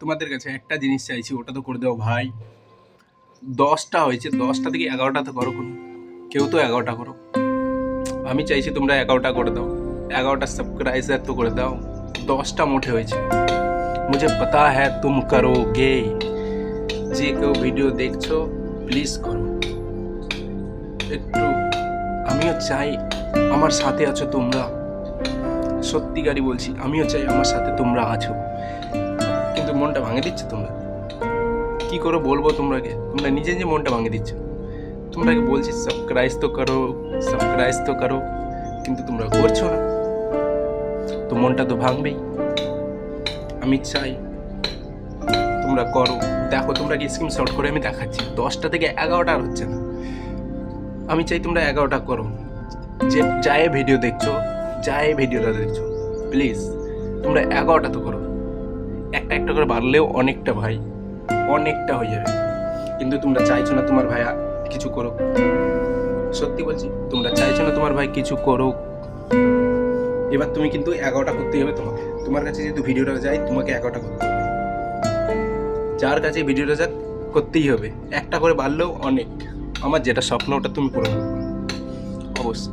তোমাদের কাছে একটা জিনিস চাইছি, ওটা তো করে দাও ভাই। 10টা হয়েছে, 10টা থেকে 11টা তো করো, কোনো কেউ তো 11টা করো। আমি চাইছি তোমরা 11টা করে দাও, 11টা সাবস্ক্রাইবার তো করে দাও। 10টা মোটে হয়েছে, মুঝে পাতা হ্যাঁ তুম করোগে। যে কেউ ভিডিও দেখছো প্লিজ করো একটু। আমিও চাই আমার সাথে আছো তোমরা, সত্যিকারই বলছি, আমিও চাই আমার সাথে তোমরা আছো, কিন্তু মনটা ভাঙে দিচ্ছ তোমরা। কি করে বলবো তোমরাকে, তোমরা নিজে নিজে মনটা ভাঙে দিচ্ছ। তোমরাকে বলছি সাবস্ক্রাইব তো করো, সাবস্ক্রাইব তো করো, কিন্তু তোমরা করছো না, তো মনটা তো ভাঙবেই। আমি চাই তোমরা করো। দেখো তোমরা কি স্ক্রিনশট করে আমি দেখাচ্ছি, 10টা থেকে 11টা আর হচ্ছে না। আমি চাই তোমরা 11টা করো। যে যায় ভিডিও দেখছো, যায় ভিডিওটা দেখছো, প্লিজ তোমরা 11টা তো করো। একটা একটা করে বাড়লেও অনেকটা ভাই, অনেকটা হয়ে যাবে। কিন্তু তোমরা চাইছো না তোমার ভাই কিছু করো। সত্যি বলছি, তোমরা চাইছো না তোমার ভাই কিছু করো। এবার তুমি কিন্তু 11টা করতেই হবে তোমাকে। তোমার কাছে যেহেতু ভিডিওটা যায়, তোমাকে 11টা করতে হবে। যার কাছে ভিডিওটা যাক করতেই হবে, একটা করে বাড়লেও অনেক। আমার যেটা স্বপ্ন ওটা তুমি করে দেবো অবশ্যই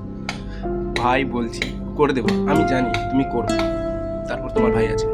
ভাই, বলছি করে দেবো। আমি জানি তুমি করো, তারপর তোমার ভাই আছে।